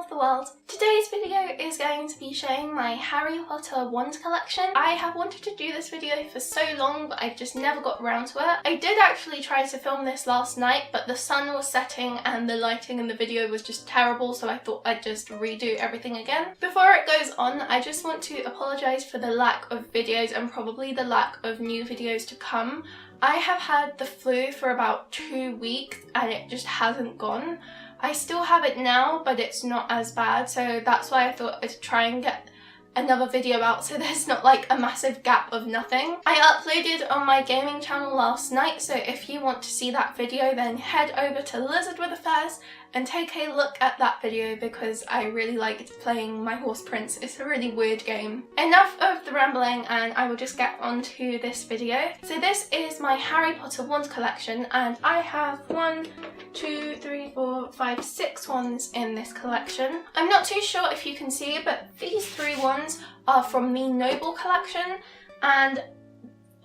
of the world. Today's video is going to be showing my Harry Potter wand collection. I have wanted to do this video for so long, but I've just never got around to it. I did actually try to film this last night, but the sun was setting and the lighting in the video was just terrible, so I thought I'd just redo everything again. Before it goes on, I just want to apologise for the lack of videos and probably the lack of new videos to come. I have had the flu for about 2 weeks and it just hasn't gone. I still have it now, but it's not as bad, so that's why I thought I'd try and get another video out so there's not like a massive gap of nothing. I uploaded on my gaming channel last night, so if you want to see that video then head over to Lizard with Affairs and take a look at that video because I really liked playing my Horse Prince. It's a really weird game. Enough of the rambling and I will just get on to this video. So this is my Harry Potter wand collection and I have 1, 2, 3, 4, 5, 6 wands in this collection. I'm not too sure if you can see, but these 3 wands are from the Noble collection and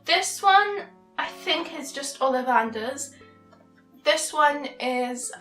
this one I think is just Olivanders. This one is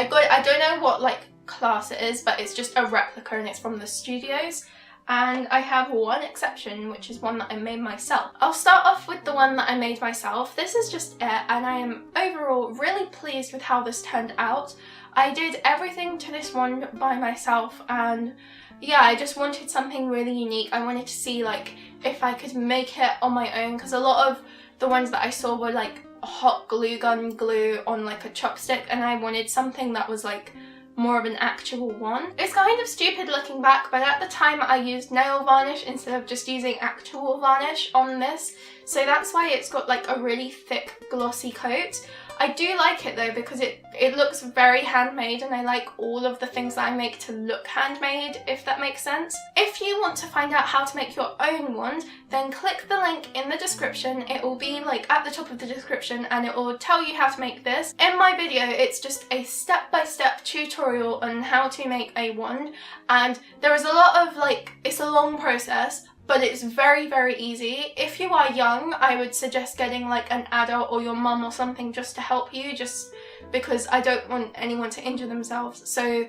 I don't know what like class it is, but it's just a replica and it's from the studios. And I have one exception, which is one that I made myself. I'll start off with the one that I made myself. This is just it, and I am overall really pleased with how this turned out. I did everything to this one by myself, and yeah, I just wanted something really unique. I wanted to see like if I could make it on my own, because a lot of the ones that I saw were like hot glue gun glue on like a chopstick, and I wanted something that was like more of an actual one. It's kind of stupid looking back, but at the time I used nail varnish instead of just using actual varnish on this, so that's why it's got like a really thick glossy coat. I do like it though because it looks very handmade, and I like all of the things that I make to look handmade, if that makes sense. If you want to find out how to make your own wand, then click the link in the description. It will be like at the top of the description and it will tell you how to make this. In my video it's just a step-by-step tutorial on how to make a wand, and there is a lot of like, it's a long process, but it's very, very easy. If you are young, I would suggest getting like an adult or your mum or something just to help you, just because I don't want anyone to injure themselves, so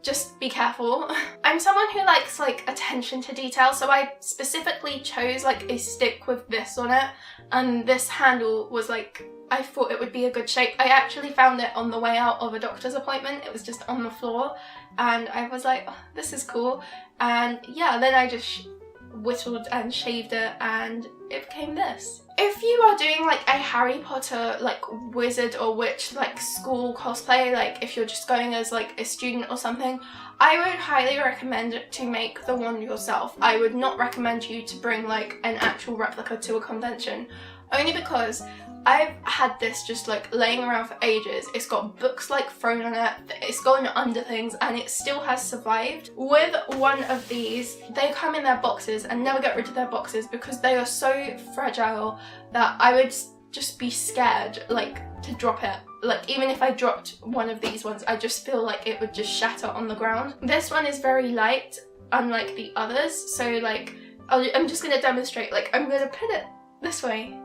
just be careful. I'm someone who likes like attention to detail, so I specifically chose like a stick with this on it, and this handle was like, I thought it would be a good shape. I actually found it on the way out of a doctor's appointment. It was just on the floor and I was like, oh, this is cool. And yeah, then I just whittled and shaved it and it became this. If you are doing like a Harry Potter like wizard or witch like school cosplay, like if you're just going as like a student or something, I would highly recommend to make the wand yourself. I would not recommend you to bring like an actual replica to a convention, only because I've had this just like laying around for ages. It's got books like thrown on it, it's gone under things, and it still has survived. With one of these, they come in their boxes and never get rid of their boxes because they are so fragile that I would just be scared like to drop it. Like even if I dropped one of these ones, I just feel like it would just shatter on the ground. This one is very light, unlike the others, so like I'm just gonna demonstrate. Like I'm gonna put it this way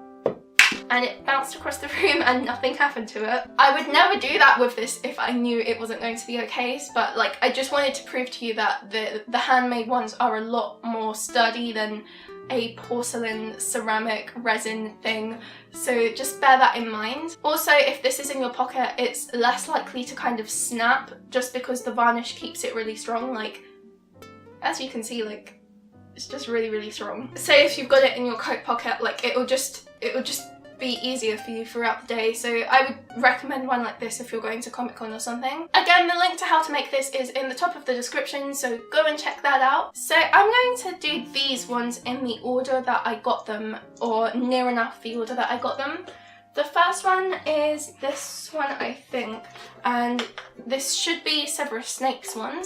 and it bounced across the room and nothing happened to it. I would never do that with this if I knew it wasn't going to be a case, but like I just wanted to prove to you that the handmade ones are a lot more sturdy than a porcelain, ceramic, resin thing, so just bear that in mind. Also, if this is in your pocket, it's less likely to kind of snap just because the varnish keeps it really strong. Like as you can see, like it's just really, really strong. So if you've got it in your coat pocket, like it will just be easier for you throughout the day, so I would recommend one like this if you're going to Comic-Con or something. Again, the link to how to make this is in the top of the description, so go and check that out. So I'm going to do these ones in the order that I got them, or near enough the order that I got them. The first one is this one, I think, and this should be Severus Snape's wand.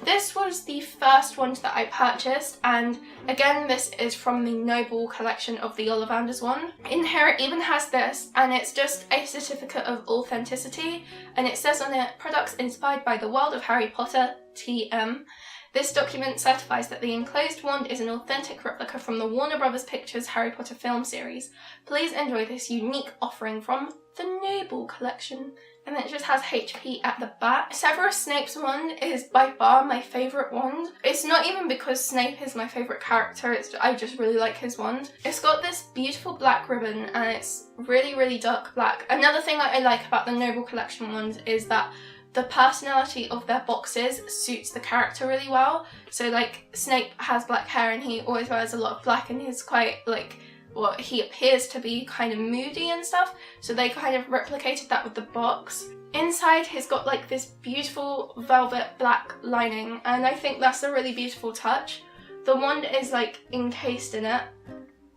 This was the first wand that I purchased, and again this is from the Noble collection of the Ollivanders one. In here it even has this, and it's just a certificate of authenticity, and it says on it, products inspired by the world of Harry Potter, TM. This document certifies that the enclosed wand is an authentic replica from the Warner Bros. Pictures Harry Potter film series. Please enjoy this unique offering from the Noble collection. and then it just has HP at the back. Severus Snape's wand is by far my favourite wand. It's not even because Snape is my favourite character, I just really like his wand. It's got this beautiful black ribbon and it's really, really dark black. Another thing that I like about the Noble Collection wands is that the personality of their boxes suits the character really well. So like Snape has black hair and he always wears a lot of black and he's quite like, well, he appears to be kind of moody and stuff. So they kind of replicated that with the box. Inside he's got like this beautiful velvet black lining and I think that's a really beautiful touch. The wand is like encased in it.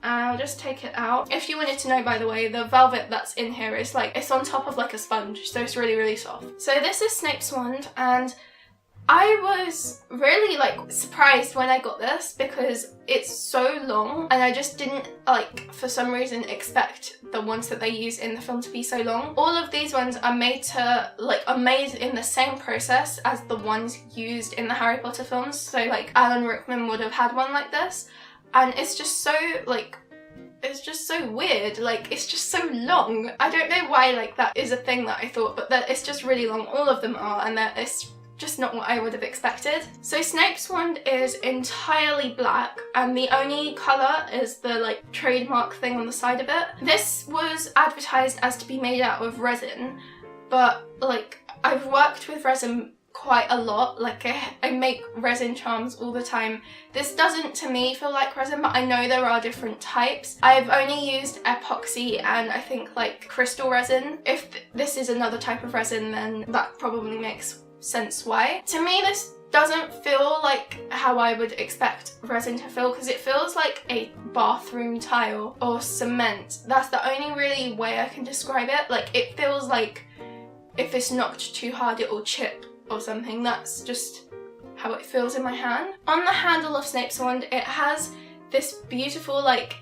I'll just take it out. If you wanted to know, by the way, the velvet that's in here is like, it's on top of like a sponge, so it's really, really soft. So this is Snape's wand, and I was really like surprised when I got this because it's so long and I just didn't like, for some reason, expect the ones that they use in the film to be so long. All of these ones are made in the same process as the ones used in the Harry Potter films. So like Alan Rickman would have had one like this. And it's just so, like, it's just so weird, like, it's just so long. I don't know why, like, that is a thing that I thought, but it's just really long. All of them are, and it's just not what I would have expected. So Snape's wand is entirely black, and the only colour is the, like, trademark thing on the side of it. This was advertised as to be made out of resin, but, like, I've worked with resin quite a lot. Like I make resin charms all the time. This doesn't to me feel like resin, but I know there are different types. I've only used epoxy and I think like crystal resin. If this is another type of resin, then that probably makes sense why. To me this doesn't feel like how I would expect resin to feel because it feels like a bathroom tile or cement. That's the only really way I can describe it. Like it feels like if it's knocked too hard it will chip or something. That's just how it feels in my hand. On the handle of Snape's wand it has this beautiful like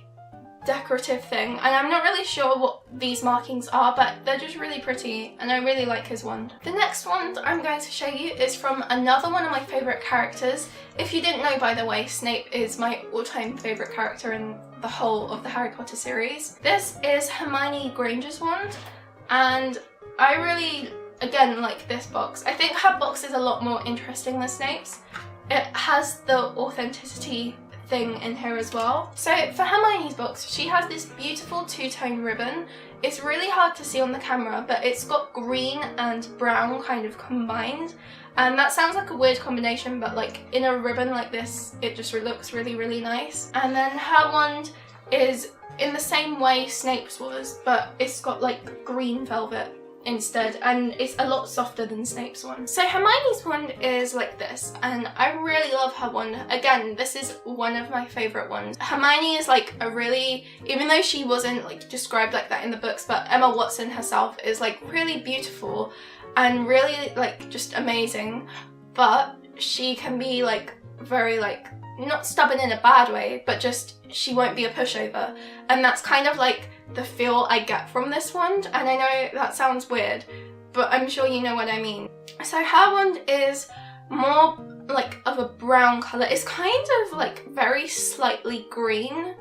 decorative thing and I'm not really sure what these markings are, but they're just really pretty and I really like his wand. The next wand I'm going to show you is from another one of my favourite characters. If you didn't know, by the way, Snape is my all-time favourite character in the whole of the Harry Potter series. This is Hermione Granger's wand and I really again like this box. I think her box is a lot more interesting than Snape's. It has the authenticity thing in here as well. So for Hermione's box, she has this beautiful two-tone ribbon. It's really hard to see on the camera, but it's got green and brown kind of combined. And that sounds like a weird combination, but like in a ribbon like this, it just looks really, really nice. And then her wand is in the same way Snape's was, but it's got like green velvet instead, and it's a lot softer than Snape's one. So Hermione's wand is like this, and I really love her wand. Again, this is one of my favourite ones. Hermione is like a really, even though she wasn't like described like that in the books, but Emma Watson herself is like really beautiful and really like just amazing, but she can be like very like, not stubborn in a bad way, but just she won't be a pushover, and that's kind of like the feel I get from this wand. And I know that sounds weird, but I'm sure you know what I mean. So her wand is more like of a brown colour. It's kind of like very slightly green,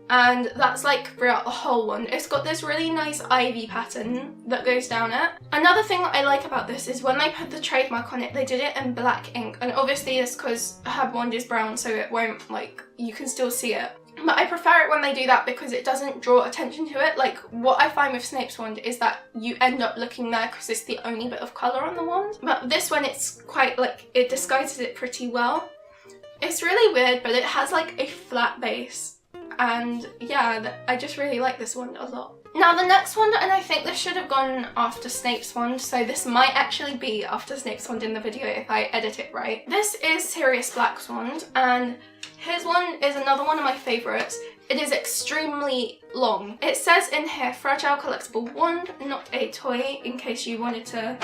and that's like throughout the whole wand. It's got this really nice ivy pattern that goes down it. Another thing that I like about this is when they put the trademark on it, they did it in black ink, and obviously it's because her wand is brown, so it won't like, you can still see it. But I prefer it when they do that because it doesn't draw attention to it. Like what I find with Snape's wand is that you end up looking there because it's the only bit of colour on the wand. But this one, it's quite like, it disguises it pretty well. It's really weird, but it has like a flat base. And yeah, I just really like this wand a lot. Now the next wand, and I think this should have gone after Snape's wand, so this might actually be after Snape's wand in the video if I edit it right. This is Sirius Black's wand, and his wand is another one of my favourites. It is extremely long. It says in here, fragile collectible wand, not a toy, in case you wanted to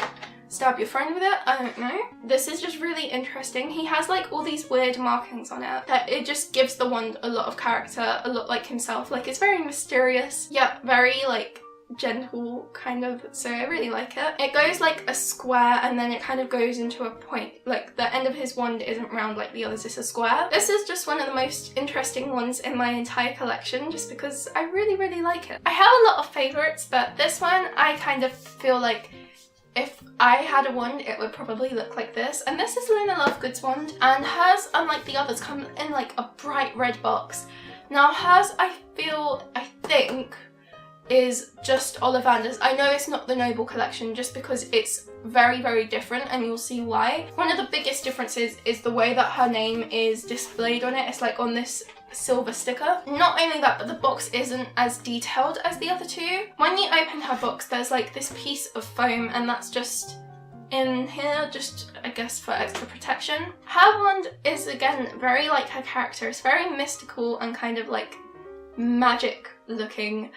stab your friend with it, I don't know. This is just really interesting. He has like all these weird markings on it that it just gives the wand a lot of character, a lot like himself. Like it's very mysterious, yet very like gentle kind of, so I really like it. It goes like a square and then it kind of goes into a point. Like the end of his wand isn't round like the others, it's a square. This is just one of the most interesting ones in my entire collection just because I really, really like it. I have a lot of favourites, but this one I kind of feel like if I had a wand, it would probably look like this. And this is Luna Lovegood's wand, and hers, unlike the others, come in like a bright red box. Now hers, I think, is just Ollivanders. I know it's not the Noble collection just because it's very, very different, and you'll see why. One of the biggest differences is the way that her name is displayed on it. It's like on this silver sticker. Not only that, but the box isn't as detailed as the other two. When you open her box, there's like this piece of foam, and that's just in here, just I guess for extra protection. Her wand is again very like her character. It's very mystical and kind of like magic looking.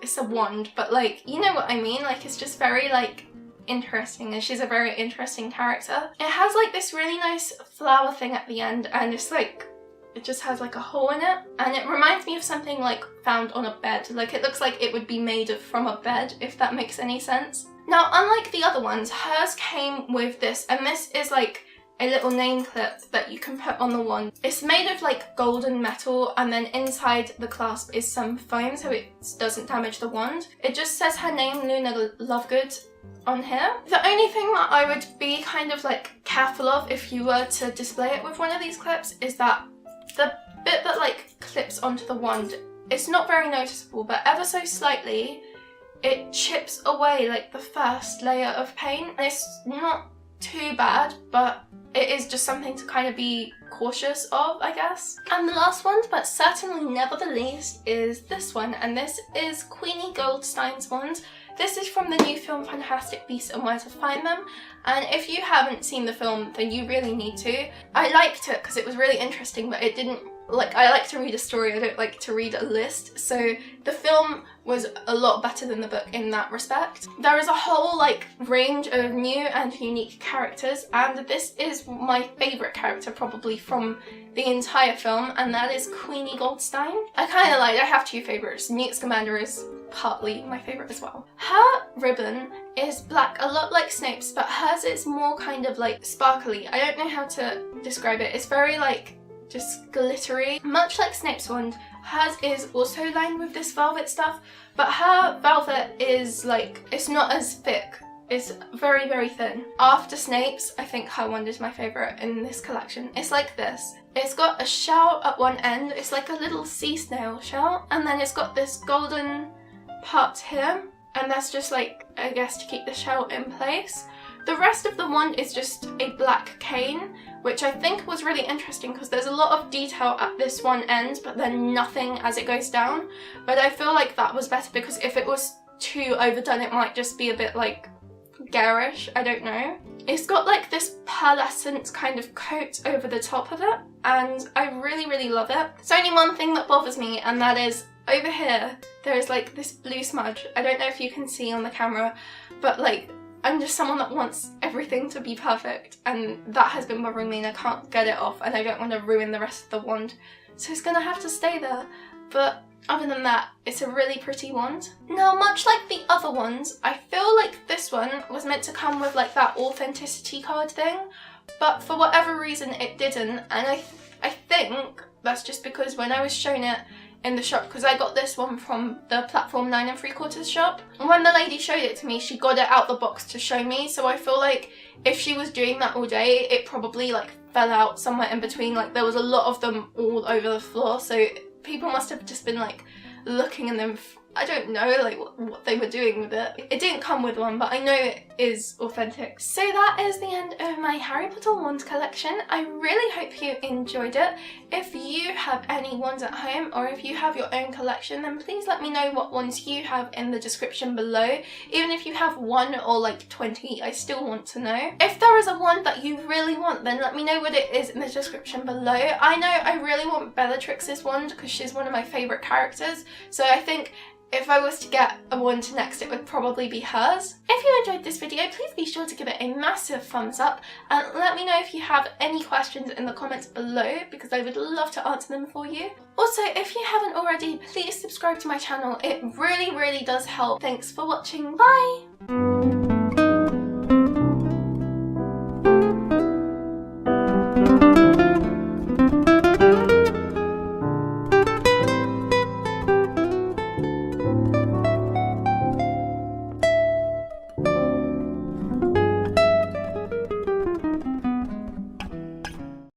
It's a wand, but like, you know what I mean, like it's just very like interesting, and she's a very interesting character. It has like this really nice flower thing at the end, and it's like, it just has like a hole in it, and it reminds me of something like found on a bed. Like it looks like it would be made from a bed, if that makes any sense. Now, unlike the other ones, hers came with this, and this is like a little name clip that you can put on the wand. It's made of like golden metal, and then inside the clasp is some foam so it doesn't damage the wand. It just says her name, Luna Lovegood, on here. The only thing that I would be kind of like careful of if you were to display it with one of these clips is that the bit that like clips onto the wand, it's not very noticeable, but ever so slightly it chips away like the first layer of paint. And it's not too bad, but it is just something to kind of be cautious of, I guess. And the last one, but certainly never the least, is this one, and this is Queenie Goldstein's wand. This is from the new film Fantastic Beasts and Where to Find Them, and if you haven't seen the film, then you really need to. I liked it because it was really interesting, but it didn't, like, I like to read a story, I don't like to read a list, so the film was a lot better than the book in that respect. There is a whole like range of new and unique characters, and this is my favourite character probably from the entire film, and that is Queenie Goldstein. I have two favourites. Newt Scamander is partly my favourite as well. Her ribbon is black, a lot like Snape's, but hers is more kind of like sparkly. I don't know how to describe it. It's very like just glittery. Much like Snape's wand, hers is also lined with this velvet stuff, but her velvet is like, it's not as thick. It's very, very thin. After Snape's, I think her wand is my favourite in this collection. It's like this. It's got a shell at one end. It's like a little sea snail shell, and then it's got this golden part here, and that's just like, I guess, to keep the shell in place. The rest of the wand is just a black cane, which I think was really interesting because there's a lot of detail at this one end, but then nothing as it goes down. But I feel like that was better because if it was too overdone, it might just be a bit like garish, I don't know. It's got like this pearlescent kind of coat over the top of it, and I really, really love it. There's only one thing that bothers me, and that is over here, there is like this blue smudge. I don't know if you can see on the camera, but like, I'm just someone that wants everything to be perfect, and that has been bothering me and I can't get it off, and I don't want to ruin the rest of the wand. So it's gonna have to stay there, but other than that, it's a really pretty wand. Now, much like the other ones, I feel like this one was meant to come with like that authenticity card thing, but for whatever reason it didn't, and I think that's just because when I was shown it in the shop, because I got this one from the platform 9 3/4 shop, and when the lady showed it to me, she got it out the box to show me, so I feel like if she was doing that all day, it probably like fell out somewhere in between. Like there was a lot of them all over the floor, so people must have just been like looking in them. I don't know like what they were doing with it. It didn't come with one, but I know it is authentic. So that is the end of my Harry Potter wand collection. I really hope you enjoyed it. If you have any wands at home, or if you have your own collection, then please let me know what ones you have in the description below. Even if you have 1 or like 20, I still want to know. If there is a wand that you really want, then let me know what it is in the description below. I know I really want Bellatrix's wand because she's one of my favourite characters, so I think if I was to get a wand next, it would probably be hers. If you enjoyed this video, please be sure to give it a massive thumbs up, and let me know if you have any questions in the comments below, because I would love to answer them for you. Also, if you haven't already, please subscribe to my channel. It really, really does help. Thanks for watching. Bye!